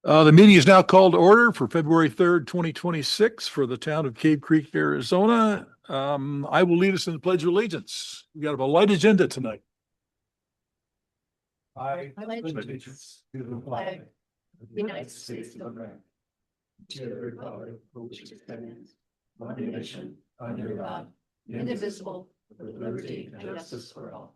The meeting is now called to order for February 3rd, 2026 for the town of Cave Creek, Arizona. I will lead us in the Pledge of Allegiance. We got a light agenda tonight. I pledge allegiance to the flag of the United States of America, to the republic for which it stands, one nation, under God, indivisible, with liberty and justice for all.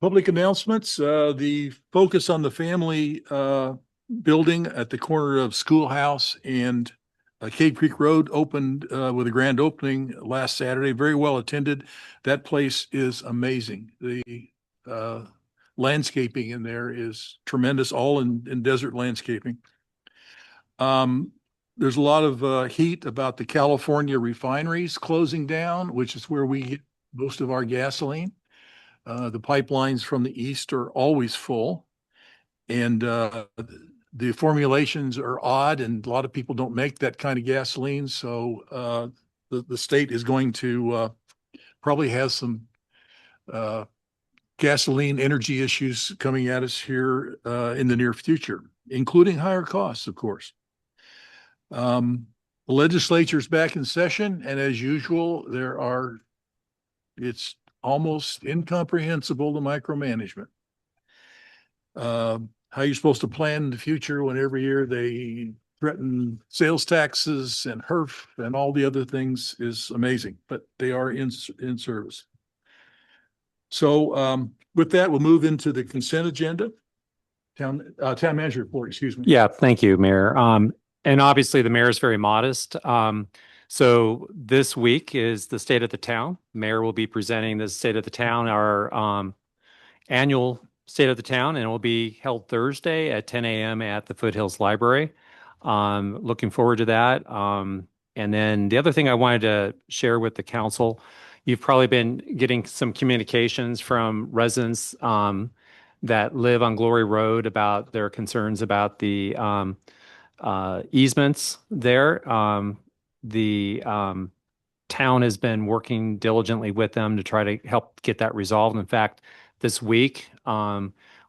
Public announcements, the focus on the family building at the corner of Schoolhouse and Cave Creek Road opened with a grand opening last Saturday. Very well attended. That place is amazing. The landscaping in there is tremendous, all in desert landscaping. There's a lot of heat about the California refineries closing down, which is where we get most of our gasoline. The pipelines from the east are always full, and the formulations are odd, and a lot of people don't make that kind of gasoline. So the state is going to probably have some gasoline energy issues coming at us here in the near future, including higher costs, of course. The legislature is back in session, and as usual, it's almost incomprehensible, the micromanagement. How you're supposed to plan the future when every year they threaten sales taxes and HERF and all the other things is amazing, but they are in service. So with that, we'll move into the consent agenda. Town manager report, excuse me. Yeah, thank you, Mayor. And obviously the mayor is very modest. So this week is the state of the town. Mayor will be presenting the state of the town, our annual state of the town, and it will be held Thursday at 10 a.m. at the Foothills Library. Looking forward to that. And then the other thing I wanted to share with the council, you've probably been getting some communications from residents that live on Glory Road about their concerns about the easements there. The town has been working diligently with them to try to help get that resolved. In fact, this week,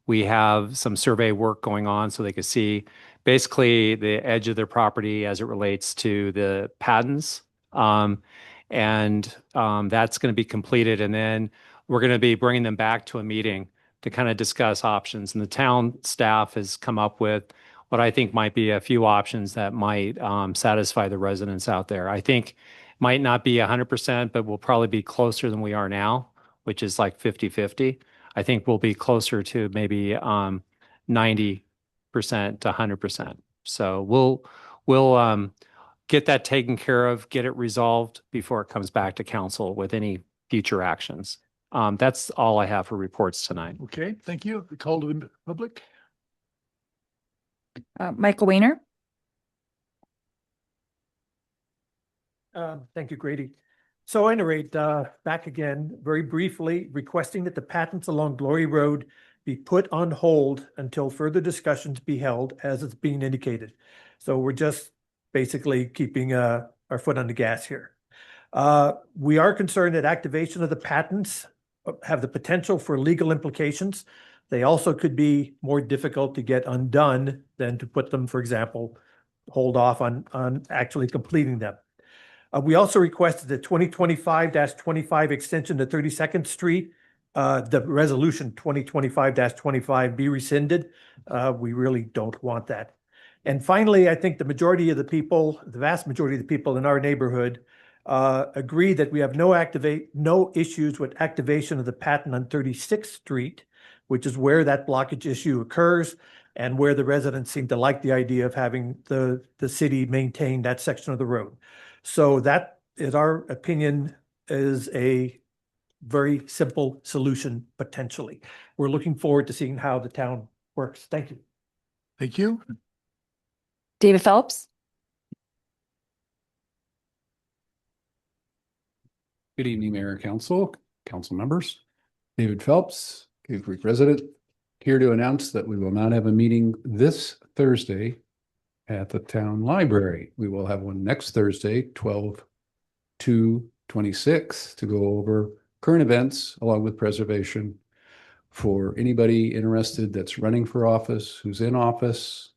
we have some survey work going on so they can see basically the edge of their property as it relates to the patents. And that's going to be completed. And then we're going to be bringing them back to a meeting to kind of discuss options. And the town staff has come up with what I think might be a few options that might satisfy the residents out there. I think might not be 100%, but we'll probably be closer than we are now, which is like 50-50. I think we'll be closer to maybe 90% to 100%. So we'll get that taken care of, get it resolved before it comes back to council with any future actions. That's all I have for reports tonight. Okay, thank you. The call to the public. Michael Weiner. Thank you, Grady. So I narrate back again very briefly, requesting that the patents along Glory Road be put on hold until further discussions be held as it's being indicated. So we're just basically keeping our foot on the gas here. We are concerned that activation of the patents have the potential for legal implications. They also could be more difficult to get undone than to put them, for example, hold off on actually completing them. We also requested the 2025-25 extension to 32nd Street, the resolution 2025-25 be rescinded. We really don't want that. And finally, I think the majority of the people, the vast majority of the people in our neighborhood agree that we have no issues with activation of the patent on 36th Street, which is where that blockage issue occurs and where the residents seem to like the idea of having the city maintain that section of the road. So that is our opinion, is a very simple solution potentially. We're looking forward to seeing how the town works. Thank you. Thank you. David Phelps. Good evening, Mayor, Council members. David Phelps, Cave Creek resident, here to announce that we will not have a meeting this Thursday at the town library. We will have one next Thursday, 12/2/26, to go over current events along with preservation for anybody interested that's running for office, who's in office.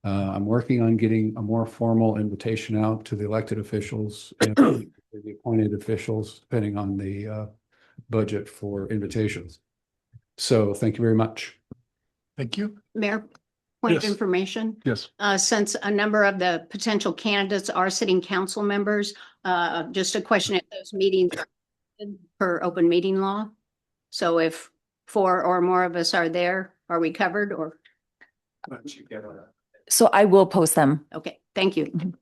I'm working on getting a more formal invitation out to the elected officials and the appointed officials, depending on the budget for invitations. So thank you very much. Thank you. Mayor, point of Yes. information. Yes. Since a number of the potential candidates are sitting council members, just a question at those meetings per open meeting law. So if 4 or more of us are there, are we covered or? So I will post them. Okay, thank you.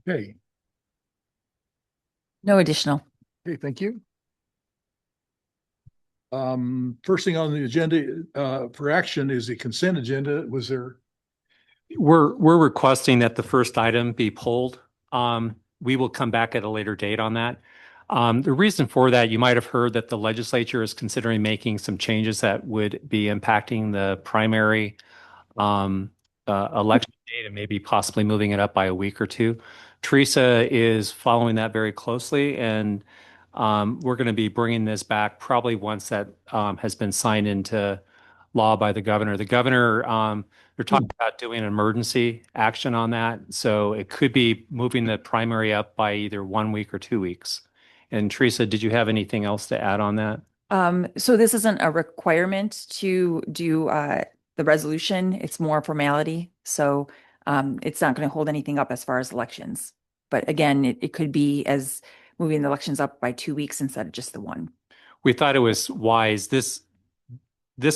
Okay. No additional. Okay, thank you. First thing on the agenda, for action is the consent agenda. Was there? We're requesting that the first item be pulled. We will come back at a later date on that. The reason for that, you might have heard that the legislature is considering making some changes that would be impacting the primary election date and maybe possibly moving it up by a week or two. Teresa is following that very closely, and we're going to be bringing this back probably once that has been signed into law by the governor. The governor, they're talking about doing an emergency action on that. So it could be moving the primary up by either 1 week or 2 weeks. And Teresa, did you have anything else to add on that? So this isn't a requirement to do the resolution. It's more formality. So it's not going to hold anything up as far as elections. But again, it could be as moving the elections up by 2 weeks instead of just the 1. We thought it was wise. This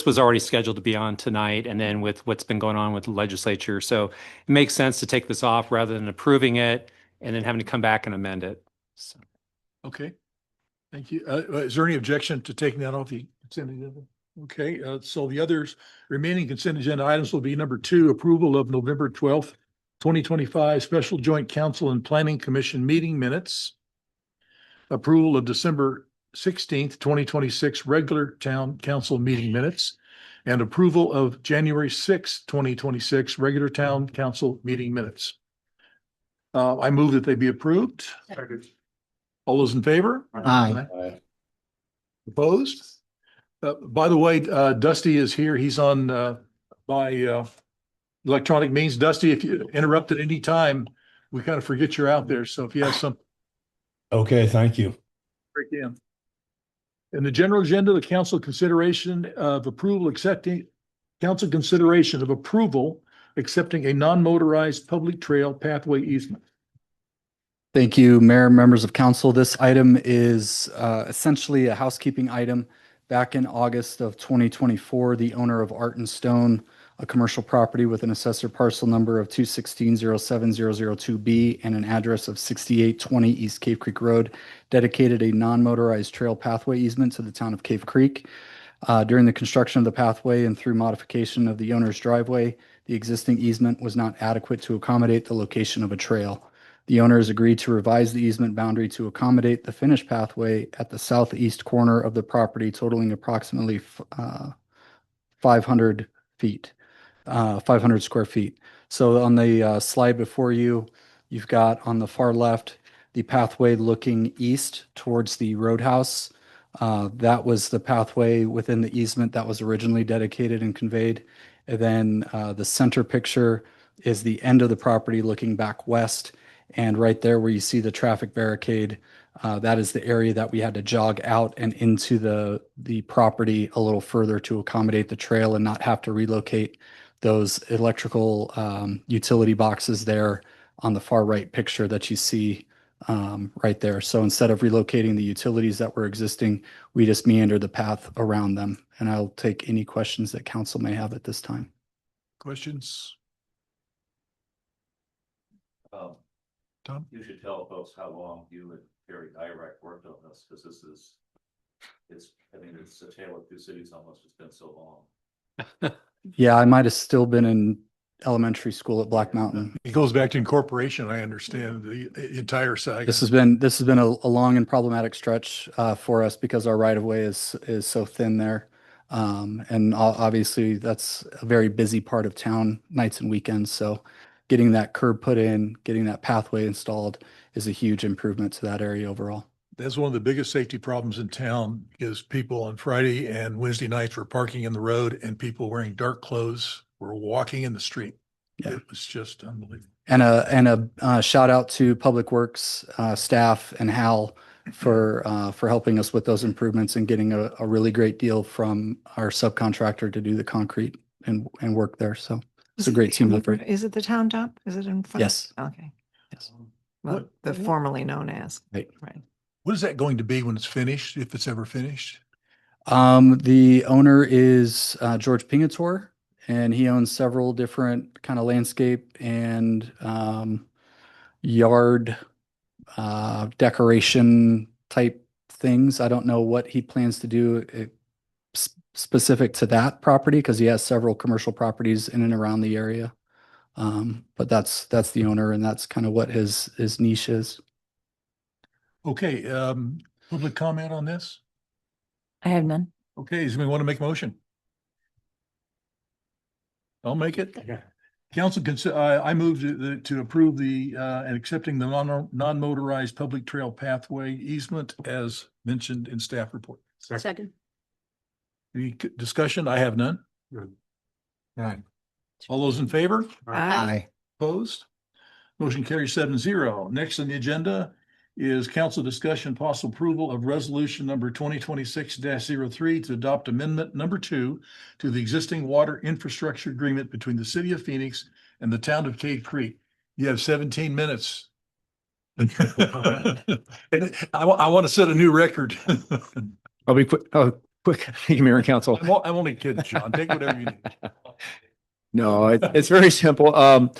was already scheduled to be on tonight, and then with what's been going on with the legislature. So it makes sense to take this off rather than approving it and then having to come back and amend it. So. Okay. Thank you. Is there any objection to taking that off the consent agenda? Okay, so the others remaining consent agenda items will be number 2, approval of November 12th, 2025 Special Joint Council and Planning Commission meeting minutes. Approval of December 16th, 2026 regular town council meeting minutes, and approval of January 6th, 2026 regular town council meeting minutes. I move that they be approved. All those in favor? Aye. Opposed? By the way, Dusty is here. He's on by electronic means. Dusty, if you interrupt at any time, we kind of forget you're out there. So if you have something. Okay, thank you. Break in. In the general agenda, the council consideration of approval accepting a non-motorized public trail pathway easement. Thank you, Mayor, members of council. This item is essentially a housekeeping item. Back in August of 2024, the owner of Art and Stone, a commercial property with an assessor parcel number of 216-07002B and an address of 6820 East Cave Creek Road, dedicated a non-motorized trail pathway easement to the town of Cave Creek. During the construction of the pathway and through modification of the owner's driveway, the existing easement was not adequate to accommodate the location of a trail. The owners agreed to revise the easement boundary to accommodate the finished pathway at the southeast corner of the property, totaling approximately 500 square feet. So on the slide before you, you've got on the far left, the pathway looking east towards the roadhouse. That was the pathway within the easement that was originally dedicated and conveyed. And then the center picture is the end of the property looking back west. And right there where you see the traffic barricade, that is the area that we had to jog out and into the property a little further to accommodate the trail and not have to relocate those electrical utility boxes there on the far right picture that you see right there. So instead of relocating the utilities that were existing, we just meander the path around them. And I'll take any questions that council may have at this time. Questions? Tom? You should tell folks how long you and Terry Dyrek worked on this, because it's a tale of two cities almost. It's been so long. Yeah, I might have still been in elementary school at Black Mountain. It goes back to incorporation. I understand the entire saga. This has been a long and problematic stretch for us because our right of way is so thin there. And obviously that's a very busy part of town, nights and weekends. So getting that curb put in, getting that pathway installed is a huge improvement to that area overall. That's one of the biggest safety problems in town is people on Friday and Wednesday nights were parking in the road and people wearing dark clothes were walking in the street. Yeah. It was just unbelievable. And a shout out to Public Works staff and Hal for helping us with those improvements and getting a really great deal from our subcontractor to do the concrete and work there. So it's a great team effort. Is it the town dump? Is it in front? Yes. Okay. Yes. Well, What- the formerly known as. Right. Right. What is that going to be when it's finished, if it's ever finished? The owner is George Pingator, and he owns several different kind of landscape and yard decoration type things. I don't know what he plans to do specific to that property because he has several commercial properties in and around the area. But that's the owner, and that's kind of what his niche is. Okay, public comment on this? I have none. Okay, does anyone want to make a motion? I'll make it. Council, I move to approve and accepting the non-motorized public trail pathway easement as mentioned in staff report. Second. Any discussion? I have none. Good. All those in favor? Aye. Opposed? Motion carries 7-0. Next on the agenda is council discussion possible approval of resolution number 2026-03 to adopt amendment number 2 to the existing water infrastructure agreement between the city of Phoenix and the town of Cave Creek. You have 17 minutes. And I want to set a new record. I'll be quick. Oh, quick. Thank you, Mayor and Council. I'm only kidding, Sean. Take whatever you need. No, it's very simple.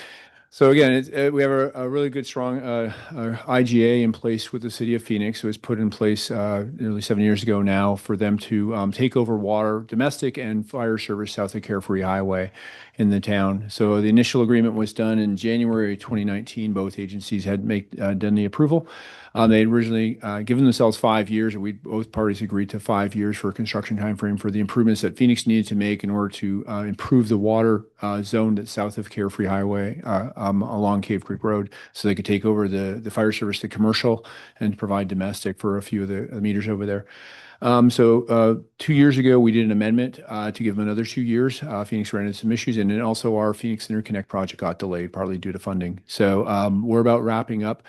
So again, we have a really good, strong IGA in place with the city of Phoenix. It was put in place nearly 7 years ago now for them to take over water, domestic and fire service south of Carefree Highway in the town. So the initial agreement was done in January 2019. Both agencies had done the approval. They had originally given themselves 5 years, and both parties agreed to 5 years for a construction timeframe for the improvements that Phoenix needed to make in order to improve the water zone that's south of Carefree Highway along Cave Creek Road, so they could take over the fire service, the commercial, and provide domestic for a few of the meters over there. So 2 years ago, we did an amendment to give them another 2 years. Phoenix ran into some issues, and then also our Phoenix Interconnect project got delayed, partly due to funding. So we're about wrapping up.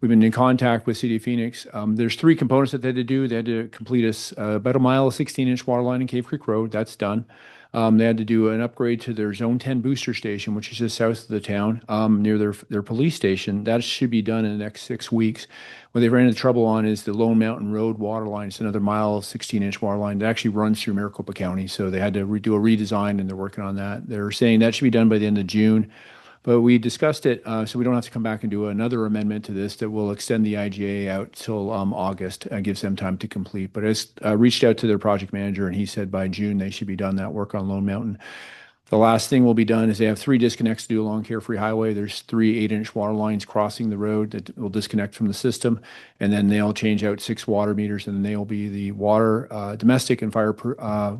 We've been in contact with City of Phoenix. There's 3 components that they had to do. They had to complete about a mile of 16-inch water line in Cave Creek Road. That's done. They had to do an upgrade to their Zone 10 booster station, which is just south of the town, near their police station. That should be done in the next 6 weeks. What they've ran into trouble on is the Lone Mountain Road water line. It's another mile of 16-inch water line that actually runs through Maricopa County. So they had to do a redesign, and they're working on that. They're saying that should be done by the end of June. But we discussed it, so we don't have to come back and do another amendment to this that will extend the IGA out till August and gives them time to complete. But I reached out to their project manager, and he said by June they should be done that work on Lone Mountain. The last thing will be done is they have 3 disconnects to do along Carefree Highway. There's 3 8-inch water lines crossing the road that will disconnect from the system. And then they'll change out 6 water meters, and then they'll be the water, domestic and fire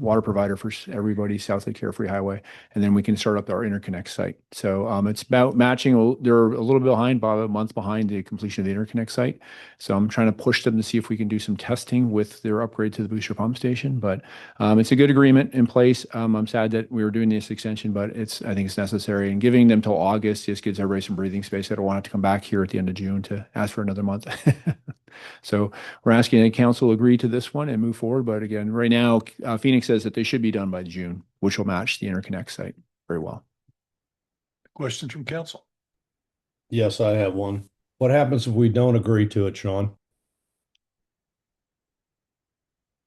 water provider for everybody south of Carefree Highway. And then we can start up our interconnect site. So it's about matching. They're a little bit behind, about a month behind the completion of the interconnect site. So I'm trying to push them to see if we can do some testing with their upgrade to the booster pump station. But it's a good agreement in place. I'm sad that we were doing this extension, but I think it's necessary, and giving them till August just gives everybody some breathing space. I don't want to come back here at the end of June to ask for another month. So we're asking the council agree to this one and move forward. But again, right now, Phoenix says that they should be done by June, which will match the interconnect site very well. Questions from council? Yes, I have one. What happens if we don't agree to it, Sean?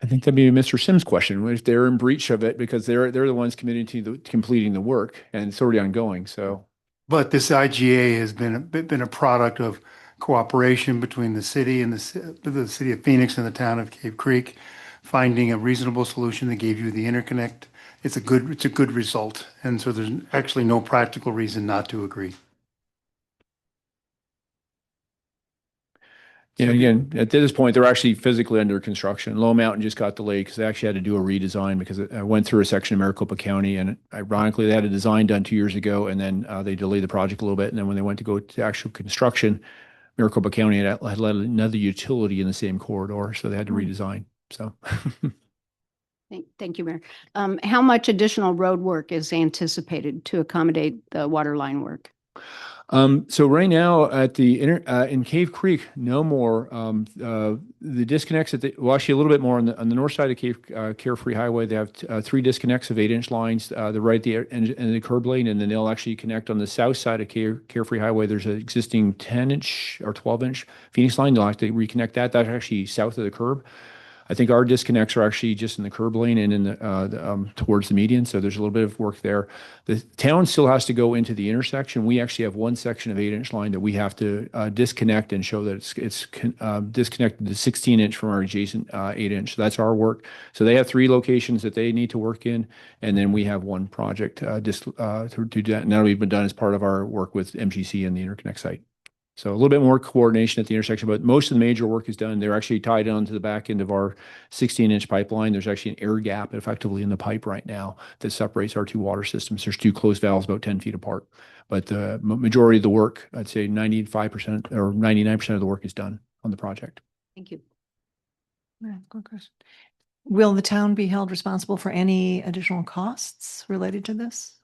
I think that'd be Mr. Sims' question, if they're in breach of it, because they're the ones committing to completing the work, and it's already ongoing. So, But this IGA has been a product of cooperation between the city and the city of Phoenix and the town of Cave Creek, finding a reasonable solution that gave you the interconnect. It's a good result, and so there's actually no practical reason not to agree. yeah, again, at this point, they're actually physically under construction. Low Mountain just got delayed because they actually had to do a redesign because it went through a section of Maricopa County, and ironically, they had a design done 2 years ago, and then they delayed the project a little bit. And then when they went to go to actual construction, Maricopa County had let another utility in the same corridor, so they had to Hmm. redesign. So Thank you, Mayor. How much additional road work is anticipated to accommodate the water line work? So right now at the in Cave Creek, no more. The disconnects well, actually a little bit more on the north side of Cave Carefree Highway. They have 3 disconnects of 8-inch lines. They're right at the end of the curb lane, and then they'll actually connect on the south side of Carefree Highway. There's an existing 10-inch or 12-inch Phoenix line. They'll have to reconnect that. That's actually south of the curb. I think our disconnects are actually just in the curb lane and in the towards the median. So there's a little bit of work there. The town still has to go into the intersection. We actually have one section of 8-inch line that we have to disconnect and show that it's disconnected to 16-inch from our adjacent 8-inch. So that's our work. So they have 3 locations that they need to work in, and then we have one project to do that. And that'll be done as part of our work with MGC and the interconnect site. So a little bit more coordination at the intersection, but most of the major work is done. They're actually tied onto the back end of our 16-inch pipeline. There's actually an air gap effectively in the pipe right now that separates our 2 water systems. There's 2 closed valves about 10 feet apart. But the majority of the work, I'd say 95% or 99% of the work is done on the project. Thank you. Yeah, good question. Will the town be held responsible for any additional costs related to this?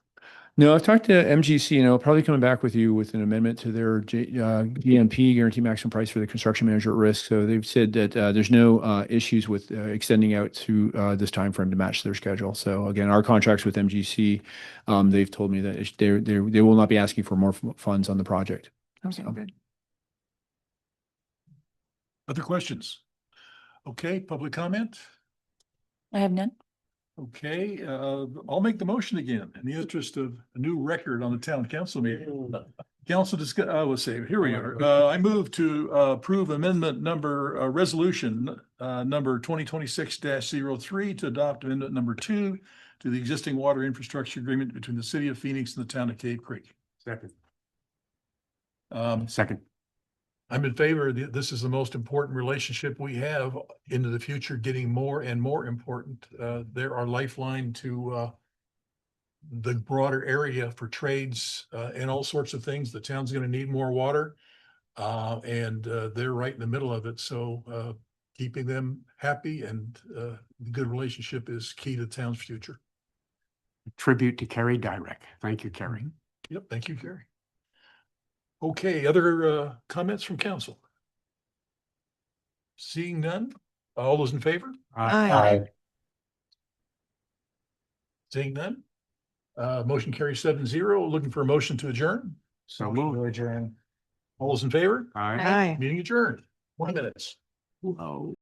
No, I've talked to MGC, and I'll probably coming back with you with an amendment to their GMP, guarantee maximum price for the construction manager at risk. So they've said that there's no issues with extending out through this time frame to match their schedule. So again, our contracts with MGC, they've told me that they will not be asking for more funds on the project. Okay, good. Other questions? Okay, public comment? I have none. Okay, I'll make the motion again in the interest of a new record on the town council meeting. Council discuss, let's see, here we are. I move to approve amendment number, resolution number 2026-03 to adopt amendment number 2 to the existing water infrastructure agreement between the city of Phoenix and the town of Cave Creek. Second. Second. I'm in favor. This is the most important relationship we have into the future, getting more and more important. They're our lifeline to the broader area for trades and all sorts of things. The town's going to need more water, and they're right in the middle of it. So keeping them happy and the good relationship is key to the town's future. Tribute to Kerry Dyrek. Thank you, Kerry. Yep. Thank you, Kerry. Okay, other comments from council? Seeing none, all those in favor? Aye. Seeing none? Motion carries 7-0. Looking for a motion to adjourn? So moved. Adjourn. All those in favor? Aye. Aye. Meeting adjourned. 1 minute. Oh.